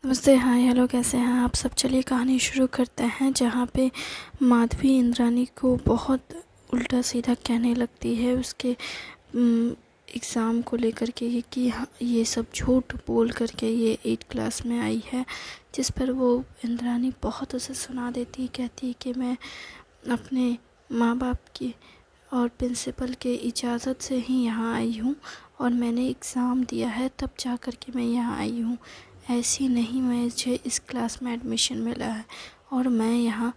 नमस्ते, हाय, हेलो, कैसे हैं आप सब। चलिए कहानी शुरू करते हैं, जहाँ पे माधवी इंद्रानी को बहुत उल्टा सीधा कहने लगती है उसके एग्ज़ाम को लेकर के कि हाँ, ये सब झूठ बोल करके ये 8 क्लास में आई है। जिस पर वो इंद्रानी बहुत उसे सुना देती है, कहती है कि मैं अपने माँ बाप की और प्रिंसिपल के इजाज़त से ही यहाँ आई हूँ और मैंने एग्ज़ाम दिया है, तब जा कर के मैं यहाँ आई हूँ। ऐसी नहीं मुझे इस क्लास में एडमिशन मिला है और मैं यहाँ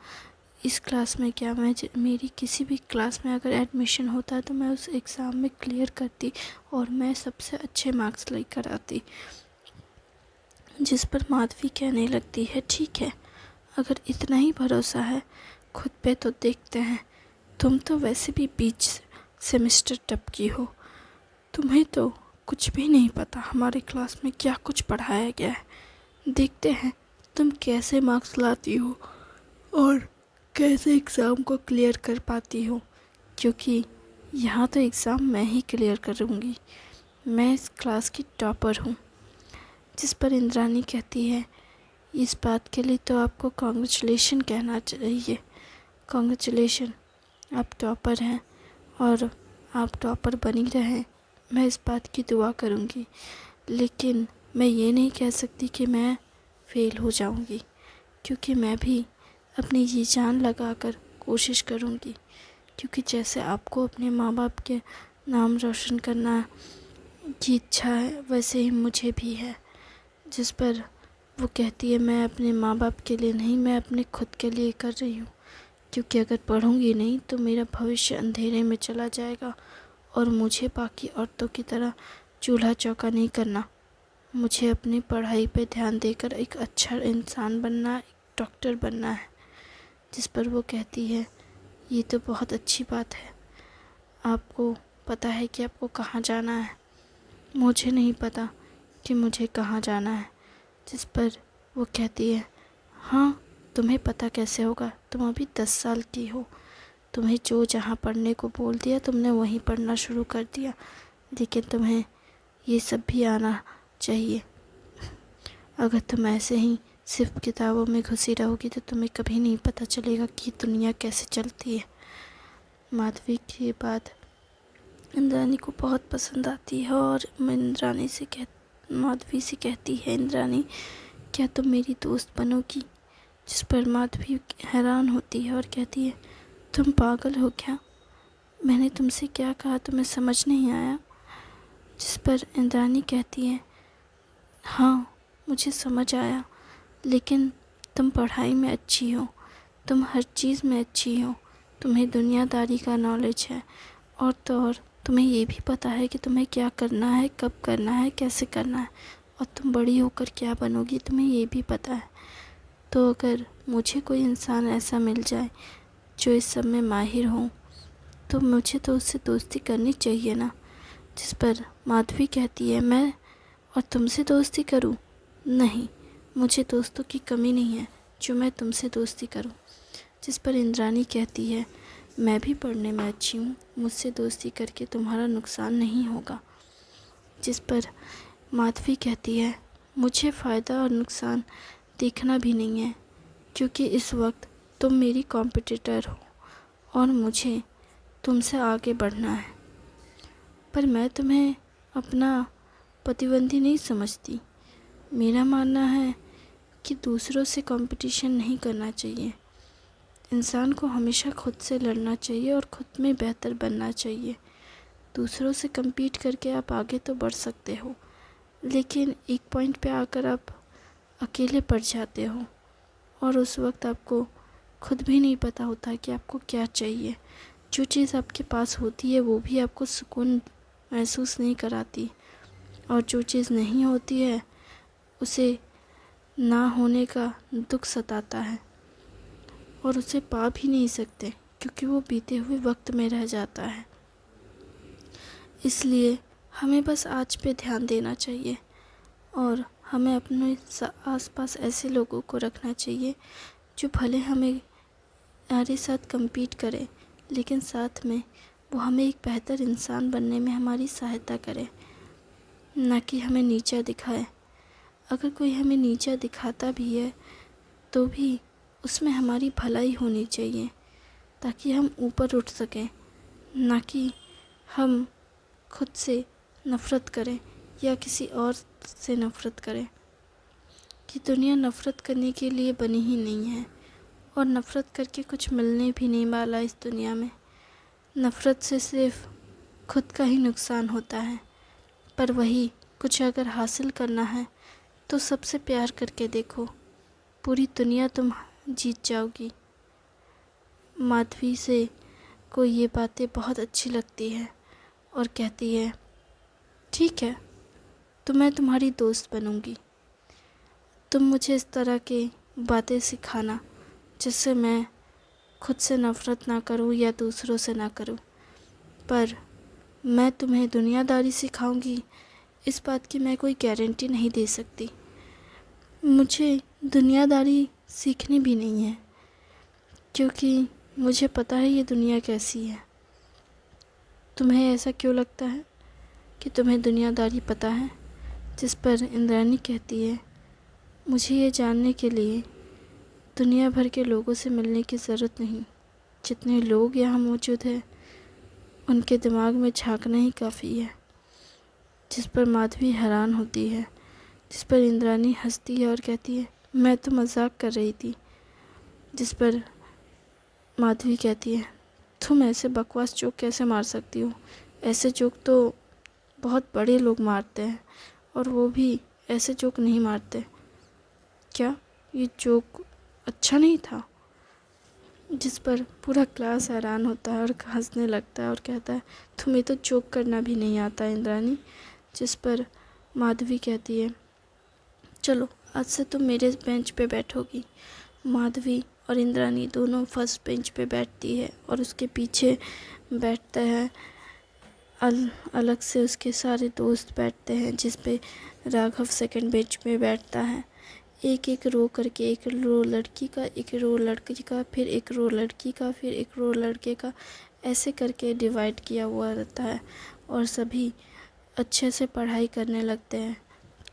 इस क्लास में क्या मेरी किसी भी क्लास में अगर एडमिशन होता तो मैं उस एग्ज़ाम में क्लियर करती और मैं सबसे अच्छे मार्क्स लेकर आती। जिस पर माधवी कहने लगती है, ठीक है, अगर इतना ही भरोसा है खुद पे तो देखते हैं। तुम तो वैसे भी बीच सेमेस्टर टपकी हो, तुम्हें तो कुछ भी नहीं पता हमारे क्लास में क्या कुछ पढ़ाया गया है। देखते हैं तुम कैसे मार्क्स लाती हो और कैसे एग्ज़ाम को क्लियर कर पाती हो, क्योंकि यहाँ तो एग्ज़ाम मैं ही क्लियर करूँगी। मैं इस क्लास की टॉपर हूँ। जिस पर इंद्रानी कहती है, इस बात के लिए तो आपको कॉन्ग्रेचुलेशन कहना चाहिए। कॉन्ग्रेचुलेशन, आप टॉपर हैं और आप टॉपर बनी रहें, मैं इस बात की दुआ करूँगी। लेकिन मैं ये नहीं कह सकती कि मैं फ़ेल हो जाऊँगी, क्योंकि मैं भी अपनी जी जान लगाकर कोशिश करूँगी, क्योंकि जैसे आपको अपने माँ बाप के नाम रोशन करना की इच्छा है, वैसे ही मुझे भी है। जिस पर वो कहती है, मैं अपने माँ बाप के लिए नहीं, मैं अपने खुद के लिए कर रही हूँ, क्योंकि अगर पढ़ूँगी नहीं तो मेरा भविष्य अंधेरे में चला जाएगा और मुझे बाकी औरतों की तरह चूल्हा चौका नहीं करना। मुझे अपनी पढ़ाई पे ध्यान देकर एक अच्छा इंसान बनना, एक डॉक्टर बनना है। जिस पर वो कहती है, ये तो बहुत अच्छी बात है, आपको पता है कि आपको कहाँ जाना है। मुझे नहीं पता कि मुझे कहाँ जाना है। जिस पर वो कहती है, हाँ, तुम्हें पता कैसे होगा, तुम अभी 10 साल की हो, तुम्हें जो जहाँ पढ़ने को बोल दिया तुमने वहीं पढ़ना शुरू कर दिया, लेकिन तुम्हें ये सब भी आना चाहिए। अगर तुम ऐसे ही सिर्फ किताबों में घुसी रहोगी तो तुम्हें कभी नहीं पता चलेगा कि दुनिया कैसे चलती है। माधवी की बात इंद्रानी को बहुत पसंद आती है और माधवी से कहती है, इंद्रानी, क्या तुम मेरी दोस्त बनोगी। जिस पर माधवी हैरान होती है और कहती है, तुम पागल हो क्या, मैंने तुमसे क्या कहा, तुम्हें समझ नहीं आया। जिस पर इंद्रानी कहती है, हाँ, मुझे समझ आया, लेकिन तुम पढ़ाई में अच्छी हो, तुम हर चीज़ में अच्छी हो, तुम्हें दुनियादारी का नॉलेज है और तो और तुम्हें ये भी पता है कि तुम्हें क्या करना है, कब करना है, कैसे करना है, और तुम बड़ी होकर क्या बनोगी तुम्हें ये भी पता है। तो अगर मुझे कोई इंसान ऐसा मिल जाए जो इस सब में माहिर हो तो मुझे तो उससे दोस्ती करनी चाहिए ना। जिस पर माधवी कहती है, मैं और तुमसे दोस्ती करूं? नहीं, मुझे दोस्तों की कमी नहीं है जो मैं तुमसे दोस्ती करूं। जिस पर इंद्रानी कहती है, मैं भी पढ़ने में अच्छी हूँ, मुझसे दोस्ती करके तुम्हारा नुकसान नहीं होगा। जिस पर माधवी कहती है, मुझे फ़ायदा और नुकसान देखना भी नहीं है, क्योंकि इस वक्त तुम मेरी कॉम्पिटिटर हो और मुझे तुमसे आगे बढ़ना है। पर मैं तुम्हें अपना प्रतिद्वंदी नहीं समझती। मेरा मानना है कि दूसरों से कंपटीशन नहीं करना चाहिए। इंसान को हमेशा खुद से लड़ना चाहिए और खुद में बेहतर बनना चाहिए। दूसरों से compete करके आप आगे तो बढ़ सकते हो, लेकिन एक पॉइंट पे आकर आप अकेले पड़ जाते हो और उस वक्त आपको खुद भी नहीं पता होता कि आपको क्या चाहिए। जो चीज़ आपके पास होती है वो भी आपको सुकून महसूस नहीं कराती, और जो चीज़ नहीं होती है उसे ना होने का दुख सताता है और उसे पा भी नहीं सकते, क्योंकि वो बीते हुए वक्त में रह जाता है। इसलिए हमें बस आज पे ध्यान देना चाहिए और हमें अपने आसपास ऐसे लोगों को रखना चाहिए जो भले हमारे साथ compete करे, लेकिन साथ में वो हमें एक बेहतर इंसान बनने में हमारी सहायता करे, ना कि हमें नीचा दिखाए। अगर कोई हमें नीचा दिखाता भी है तो भी उसमें हमारी भलाई होनी चाहिए, ताकि हम ऊपर उठ सकें, ना कि हम खुद से नफ़रत करें या किसी और से नफ़रत करें। कि दुनिया नफ़रत करने के लिए बनी ही नहीं है, और नफ़रत करके कुछ मिलने भी नहीं वाला इस दुनिया में। नफ़रत से सिर्फ खुद का ही नुकसान होता है। पर वही कुछ अगर हासिल करना है तो सबसे प्यार करके देखो, पूरी दुनिया तुम जीत जाओगी। माधवी से को ये बातें बहुत अच्छी लगती है और कहती है, ठीक है, तो मैं तुम्हारी दोस्त बनूंगी। तुम मुझे इस तरह की बातें सिखाना जिससे मैं खुद से नफ़रत ना करूं या दूसरों से ना करूं। पर मैं तुम्हें दुनियादारी सिखाऊंगी, इस बात की मैं कोई गारंटी नहीं दे सकती। मुझे दुनियादारी सीखनी भी नहीं है, क्योंकि मुझे पता है ये दुनिया कैसी है। तुम्हें ऐसा क्यों लगता है कि तुम्हें दुनियादारी पता है? जिस पर इंद्राणी कहती है, मुझे ये जानने के लिए दुनिया भर के लोगों से मिलने की ज़रूरत नहीं, जितने लोग यहाँ मौजूद हैं उनके दिमाग में झांकना ही काफ़ी है। जिस पर माधवी हैरान होती है, जिस पर इंद्राणी हंसती है और कहती है, मैं तो मजाक कर रही थी। जिस पर माधवी कहती है, तुम ऐसे बकवास जोक कैसे मार सकती हो? ऐसे जोक तो बहुत बड़े लोग मारते हैं, और वो भी ऐसे जोक नहीं मारते। क्या ये जोक अच्छा नहीं था? जिस पर पूरा क्लास हैरान होता है और हंसने लगता है और कहता है, तुम्हें तो जोक करना भी नहीं आता इंद्राणी। जिस पर माधवी कहती है, चलो आज से तुम मेरे बेंच पे बैठोगी। माधवी और इंद्राणी दोनों फर्स्ट बेंच पे बैठती है और उसके पीछे बैठता है अलग से उसके सारे दोस्त बैठते हैं, जिस पे राघव सेकंड बेंच पे बैठता है। एक एक रो करके, एक रो लड़की का, एक रो लड़की का, फिर एक रो लड़की का, फिर एक रो लड़के का, ऐसे करके डिवाइड किया हुआ रहता है। और सभी अच्छे से पढ़ाई करने लगते हैं।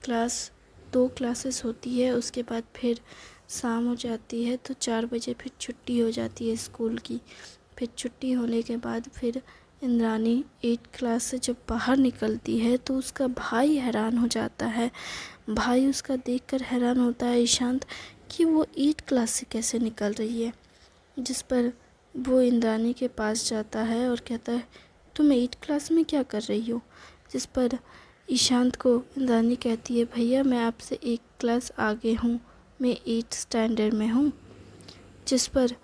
क्लास 2 क्लासेस होती है, उसके बाद फिर शाम हो जाती है तो 4 बजे फिर छुट्टी हो जाती है स्कूल की। फिर छुट्टी होने के बाद फिर इंद्राणी 8 क्लास से जब बाहर निकलती है तो उसका भाई हैरान हो जाता है। भाई उसका देखकर हैरान होता है ईशांत, कि वो 8 क्लास से कैसे निकल रही है। जिस पर वो इंद्राणी के पास जाता है और कहता है, तुम 8 क्लास में क्या कर रही हो? जिस पर ईशांत को इंद्राणी कहती है, भैया मैं आपसे 1 क्लास आगे हूँ, मैं 8 स्टैंडर्ड में हूँ। जिस पर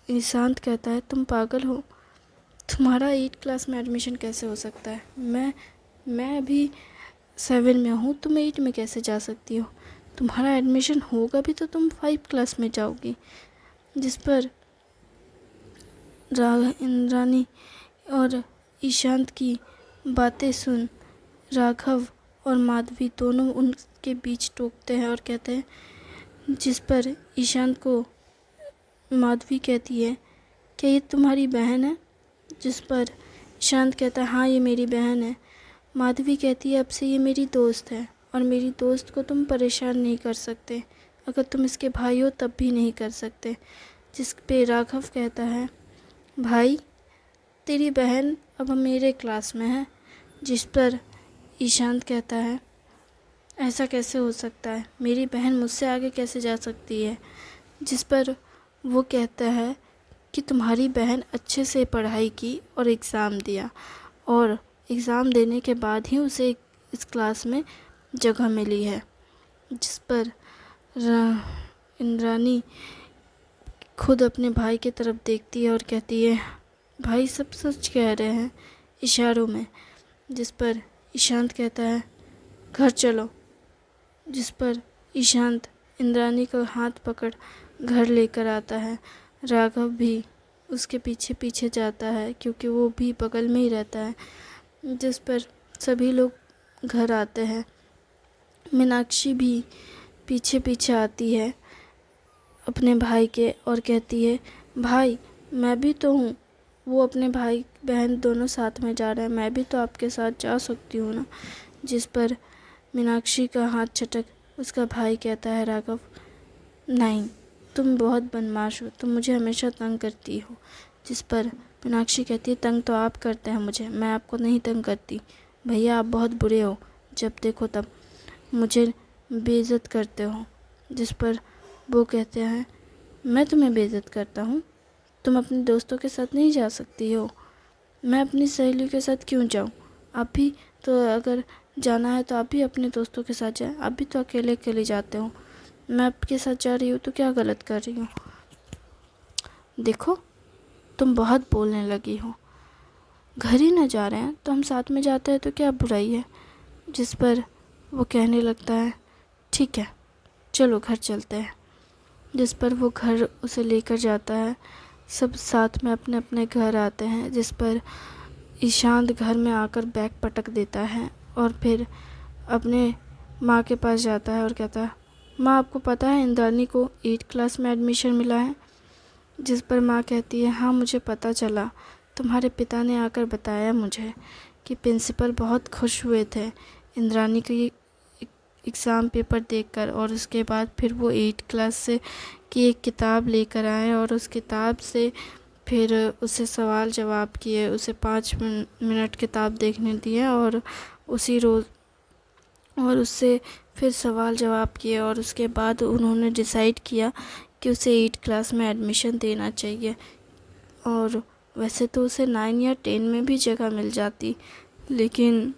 ईशांत कहता है, तुम पागल हो, तुम्हारा 8 क्लास में एडमिशन कैसे हो सकता है? मैं अभी 7 में हूँ, तुम 8 में कैसे जा सकती हो? तुम्हारा एडमिशन होगा भी तो तुम 5 क्लास में जाओगी। जिस पर इंद्राणी और ईशांत की बातें सुन राघव और माधवी दोनों उनके बीच टोकते हैं और कहते हैं, जिस पर ईशांत को माधवी कहती है, क्या ये तुम्हारी बहन है? जिस पर ईशांत कहता है, हाँ ये मेरी बहन है। माधवी कहती है, अब से ये मेरी दोस्त है और मेरी दोस्त को तुम परेशान नहीं कर सकते, अगर तुम इसके भाई हो तब भी नहीं कर सकते। जिस पे राघव कहता है, भाई तेरी बहन अब मेरे क्लास में है। जिस पर ईशांत कहता है, ऐसा कैसे हो सकता है, मेरी बहन मुझसे आगे कैसे जा सकती है? जिस पर वो कहता है कि तुम्हारी बहन अच्छे से पढ़ाई की और एग्ज़ाम दिया, और एग्ज़ाम देने के बाद ही उसे इस क्लास में जगह मिली है। जिस पर इंद्राणी खुद अपने भाई की तरफ देखती है और कहती है, भाई सब सच कह रहे हैं, इशारों में। जिस पर ईशांत कहता है, घर चलो। जिस पर ईशांत इंद्राणी का हाथ पकड़ घर लेकर आता है। राघव भी उसके पीछे पीछे जाता है, क्योंकि वो भी बगल में ही रहता है। जिस पर सभी लोग घर आते हैं। मीनाक्षी भी पीछे पीछे आती है अपने भाई के और कहती है, भाई मैं भी तो हूँ। वो अपने भाई बहन दोनों साथ में जा रहे हैं, मैं भी तो आपके साथ जा सकती हूँ ना। जिस पर मीनाक्षी का हाथ झटक उसका भाई कहता है, राघव नहीं, तुम बहुत बदमाश हो, तुम मुझे हमेशा तंग करती हो। जिस पर मीनाक्षी कहती है, तंग तो आप करते हैं मुझे, मैं आपको नहीं तंग करती। भैया आप बहुत बुरे हो, जब देखो तब मुझे बेइज्जत करते हो। जिस पर वो कहते हैं, मैं तुम्हें बेइज्जत करता हूँ? तुम अपने दोस्तों के साथ नहीं जा सकती हो? मैं अपनी सहेलियों के साथ क्यों जाऊँ? आप भी तो अगर जाना है तो आप भी अपने दोस्तों के साथ जाएं, आप भी तो अकेले अकेले जाते हो। मैं आपके साथ जा रही हूँ तो क्या गलत कर रही हूँ? देखो तुम बहुत बोलने लगी हो, घर ही ना जा रहे हैं तो हम साथ में जाते हैं तो क्या बुराई है? जिस पर वो कहने लगता है, ठीक है चलो घर चलते हैं। जिस पर वो घर उसे लेकर जाता है, सब साथ में अपने अपने घर आते हैं। जिस पर ईशांत घर में आकर बैग पटक देता है और फिर अपने माँ के पास जाता है और कहता है, माँ आपको पता है इंद्रानी को 8th क्लास में एडमिशन मिला है? जिस पर माँ कहती है, हाँ मुझे पता चला, तुम्हारे पिता ने आकर बताया मुझे कि प्रिंसिपल बहुत खुश हुए थे इंद्रानी की एग्ज़ाम पेपर देखकर, और उसके बाद फिर वो 8th क्लास से की एक किताब लेकर आए और उस किताब से फिर उसे सवाल जवाब किए, उसे 5 मिनट किताब देखने दिए और उसी रोज़ और उससे फिर सवाल जवाब किए, और उसके बाद उन्होंने डिसाइड किया कि उसे 8th क्लास में एडमिशन देना चाहिए। और वैसे तो उसे 9 या 10 में भी जगह मिल जाती, लेकिन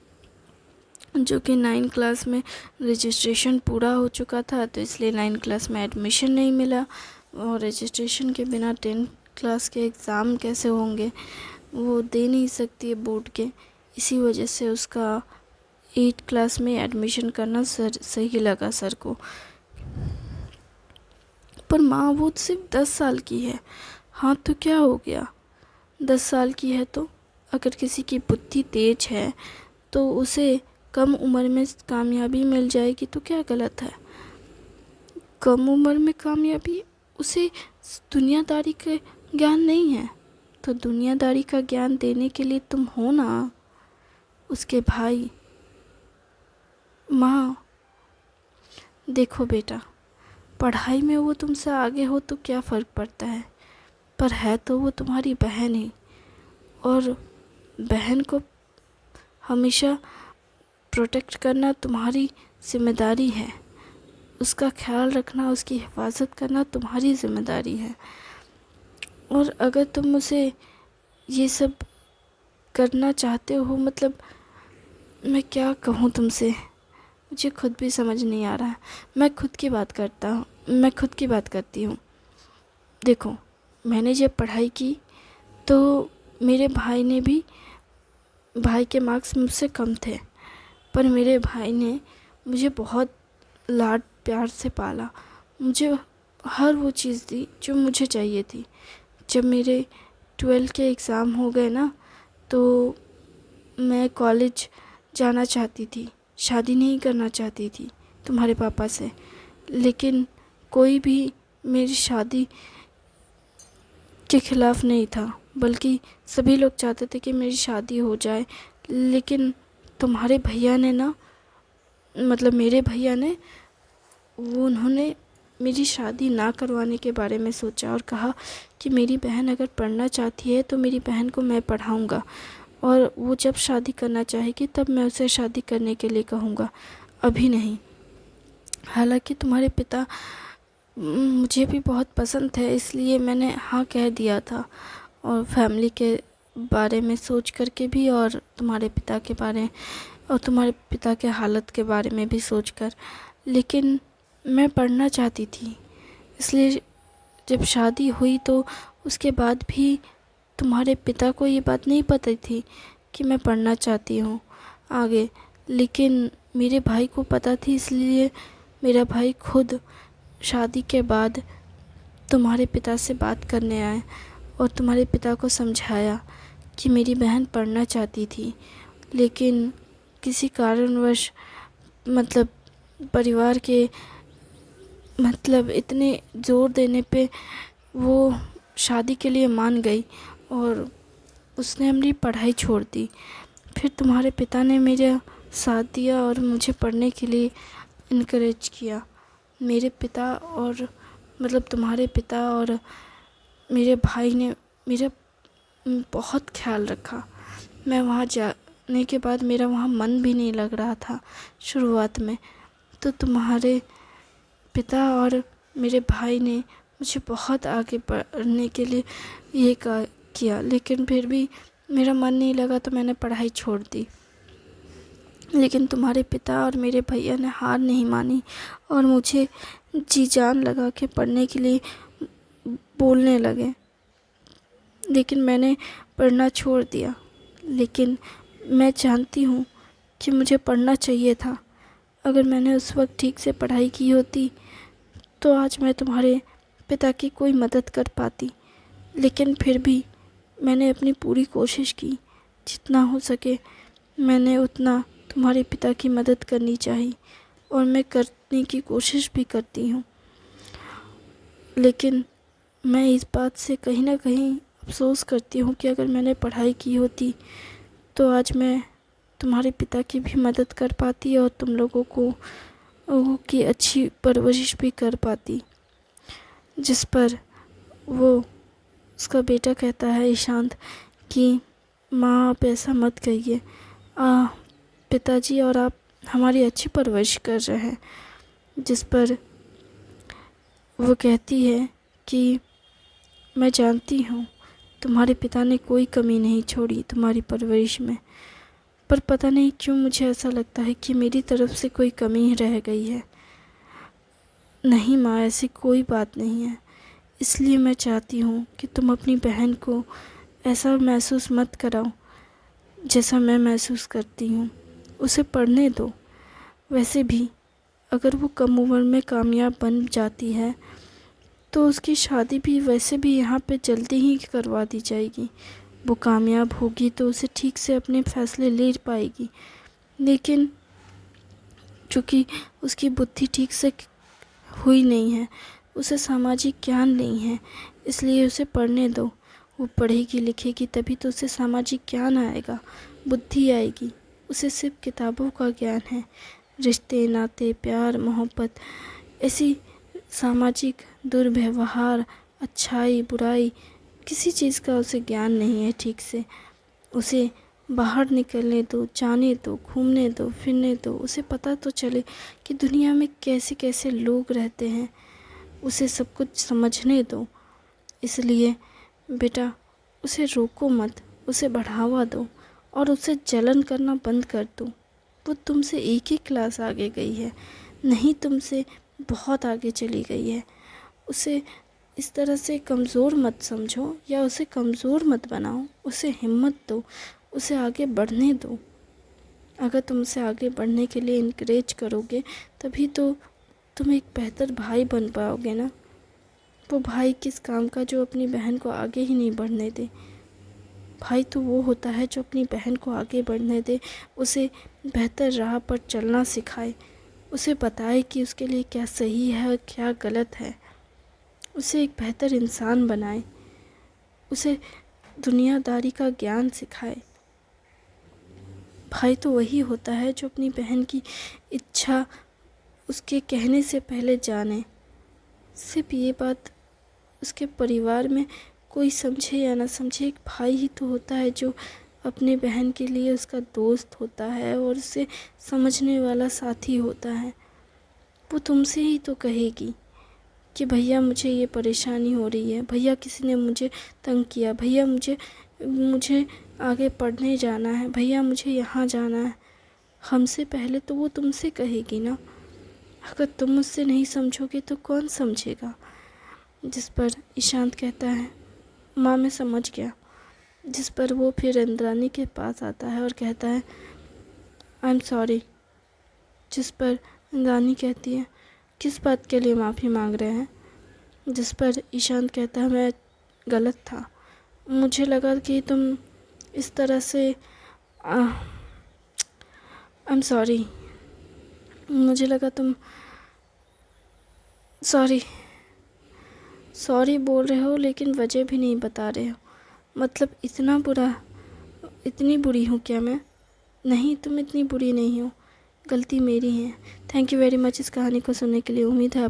जो कि 9 क्लास में रजिस्ट्रेशन पूरा हो चुका था तो इसलिए 9 क्लास में एडमिशन नहीं मिला, और रजिस्ट्रेशन के बिना 10 क्लास के एग्ज़ाम कैसे होंगे, वो दे नहीं सकती है बोर्ड के। इसी वजह से उसका 8th क्लास में एडमिशन करना सही लगा सर को। पर माँ वो सिर्फ 10 साल की है। हाँ तो क्या हो गया, 10 साल की है तो? अगर किसी की बुद्धि तेज है तो उसे कम उम्र में कामयाबी मिल जाएगी तो क्या गलत है? कम उम्र में कामयाबी, उसे दुनियादारी का ज्ञान नहीं है तो दुनियादारी का ज्ञान देने के लिए तुम हो ना, उसके भाई। माँ देखो बेटा, पढ़ाई में वो तुमसे आगे हो तो क्या फ़र्क पड़ता है, पर है तो वो तुम्हारी बहन ही, और बहन को हमेशा प्रोटेक्ट करना तुम्हारी जिम्मेदारी है, उसका ख्याल रखना, उसकी हिफाजत करना तुम्हारी ज़िम्मेदारी है। और अगर तुम उसे ये सब करना चाहते हो, मतलब मैं क्या कहूँ तुमसे, मुझे खुद भी समझ नहीं आ रहा है। मैं खुद की बात करती हूँ। देखो मैंने जब पढ़ाई की तो मेरे भाई के मार्क्स मुझसे कम थे, पर मेरे भाई ने मुझे बहुत लाड प्यार से पाला, मुझे हर वो चीज़ दी जो मुझे चाहिए थी। जब मेरे 12th के एग्ज़ाम हो गए ना, तो मैं कॉलेज जाना चाहती थी, शादी नहीं करना चाहती थी तुम्हारे पापा से, लेकिन कोई भी मेरी शादी के ख़िलाफ़ नहीं था, बल्कि सभी लोग चाहते थे कि मेरी शादी हो जाए। लेकिन तुम्हारे भैया ने ना, मतलब मेरे भैया ने, उन्होंने मेरी शादी ना करवाने के बारे में सोचा और कहा कि मेरी बहन अगर पढ़ना चाहती है तो मेरी बहन को मैं पढ़ाऊँगा, और वो जब शादी करना चाहेगी तब मैं उसे शादी करने के लिए कहूँगा, अभी नहीं। हालांकि तुम्हारे पिता मुझे भी बहुत पसंद है, इसलिए मैंने हाँ कह दिया था, और फैमिली के बारे में सोच करके भी, और तुम्हारे पिता के हालत के बारे में भी सोचकर। लेकिन मैं पढ़ना चाहती थी, इसलिए जब शादी हुई तो उसके बाद भी तुम्हारे पिता को ये बात नहीं पता थी कि मैं पढ़ना चाहती हूँ आगे, लेकिन मेरे भाई को पता थी, इसलिए मेरा भाई खुद शादी के बाद तुम्हारे पिता से बात करने आए और तुम्हारे पिता को समझाया कि मेरी बहन पढ़ना चाहती थी, लेकिन किसी कारणवश, मतलब परिवार के इतने ज़ोर देने पे वो शादी के लिए मान गई और उसने अपनी पढ़ाई छोड़ दी। फिर तुम्हारे पिता ने साथ दिया और मुझे पढ़ने के लिए इनकरेज किया। मेरे पिता और मतलब तुम्हारे पिता और मेरे भाई ने मेरा बहुत ख्याल रखा। मैं वहाँ जाने के बाद मेरा वहाँ मन भी नहीं लग रहा था शुरुआत में, तो तुम्हारे पिता और मेरे भाई ने मुझे बहुत आगे बढ़ने के लिए ये किया, लेकिन फिर भी मेरा मन नहीं लगा तो मैंने पढ़ाई छोड़ दी। लेकिन तुम्हारे पिता और मेरे भैया ने हार नहीं मानी और मुझे जी जान लगा के पढ़ने के लिए बोलने लगे, लेकिन मैंने पढ़ना छोड़ दिया। लेकिन मैं जानती हूँ कि मुझे पढ़ना चाहिए था। अगर मैंने उस वक्त ठीक से पढ़ाई की होती तो आज मैं तुम्हारे पिता की कोई मदद कर पाती। लेकिन फिर भी मैंने अपनी पूरी कोशिश की, जितना हो सके मैंने उतना तुम्हारे पिता की मदद करनी चाहिए और मैं करने की कोशिश भी करती हूँ। लेकिन मैं इस बात से कहीं ना कहीं अफसोस करती हूँ कि अगर मैंने पढ़ाई की होती तो आज मैं तुम्हारे पिता की भी मदद कर पाती और तुम लोगों की अच्छी परवरिश भी कर पाती। जिस पर वो उसका बेटा कहता है ईशांत कि माँ आप ऐसा मत कहिए, पिताजी और आप हमारी अच्छी परवरिश कर रहे हैं। जिस पर वो कहती है कि मैं जानती हूँ तुम्हारे पिता ने कोई कमी नहीं छोड़ी तुम्हारी परवरिश में, पर पता नहीं क्यों मुझे ऐसा लगता है कि मेरी तरफ से कोई कमी रह गई है। नहीं माँ, ऐसी कोई बात नहीं है। इसलिए मैं चाहती हूँ कि तुम अपनी बहन को ऐसा महसूस मत कराओ जैसा मैं महसूस करती हूँ। उसे पढ़ने दो। वैसे भी अगर वो कम उम्र में कामयाब बन जाती है तो उसकी शादी भी वैसे भी यहाँ पे जल्दी ही करवा दी जाएगी। वो कामयाब होगी तो उसे ठीक से अपने फैसले ले पाएगी। लेकिन चूँकि उसकी बुद्धि ठीक से हुई नहीं है, उसे सामाजिक ज्ञान नहीं है, इसलिए उसे पढ़ने दो। वो पढ़ेगी लिखेगी तभी तो उसे सामाजिक ज्ञान आएगा, बुद्धि आएगी। उसे सिर्फ किताबों का ज्ञान है, रिश्ते नाते प्यार मोहब्बत ऐसी सामाजिक दुर्व्यवहार अच्छाई बुराई किसी चीज़ का उसे ज्ञान नहीं है ठीक से। उसे बाहर निकलने दो, जाने दो, घूमने दो, फिरने दो, उसे पता तो चले कि दुनिया में कैसे कैसे लोग रहते हैं। उसे सब कुछ समझने दो। इसलिए बेटा उसे रोको मत, उसे बढ़ावा दो और उसे जलन करना बंद कर दो। वो तुमसे एक ही क्लास आगे गई है, नहीं तुमसे बहुत आगे चली गई है। उसे इस तरह से कमज़ोर मत समझो या उसे कमज़ोर मत बनाओ, उसे हिम्मत दो, उसे आगे बढ़ने दो। अगर तुम उसे आगे बढ़ने के लिए इनकरेज करोगे तभी तो तुम एक बेहतर भाई बन पाओगे ना। वो भाई किस काम का जो अपनी बहन को आगे ही नहीं बढ़ने दे। भाई तो वो होता है जो अपनी बहन को आगे बढ़ने दे, उसे बेहतर राह पर चलना सिखाए, उसे बताए कि उसके लिए क्या सही है और क्या गलत है, उसे एक बेहतर इंसान बनाए, उसे दुनियादारी का ज्ञान सिखाए। भाई तो वही होता है जो अपनी बहन की इच्छा उसके कहने से पहले जाने। सिर्फ ये बात उसके परिवार में कोई समझे या ना समझे, एक भाई ही तो होता है जो अपने बहन के लिए उसका दोस्त होता है और उसे समझने वाला साथी होता है। वो तुमसे ही तो कहेगी कि भैया मुझे ये परेशानी हो रही है, भैया किसी ने मुझे तंग किया, भैया मुझे मुझे आगे पढ़ने जाना है, भैया मुझे यहाँ जाना है। हमसे पहले तो वो तुमसे कहेगी ना। अगर तुम मुझसे नहीं समझोगे तो कौन समझेगा। जिस पर ईशांत कहता है माँ मैं समझ गया। जिस पर वो फिर इंद्रानी के पास आता है और कहता है आई एम सॉरी। जिस पर इंद्रानी कहती है किस बात के लिए माफ़ी मांग रहे हैं। जिस पर ईशांत कहता है मैं गलत था, मुझे लगा कि तुम इस तरह से आई एम सॉरी, मुझे लगा तुम सॉरी बोल रहे हो लेकिन वजह भी नहीं बता रहे हो। मतलब इतना बुरा, इतनी बुरी हूँ क्या मैं नहीं, तुम इतनी बुरी नहीं हो, गलती मेरी है। थैंक यू वेरी मच इस कहानी को सुनने के लिए। उम्मीद है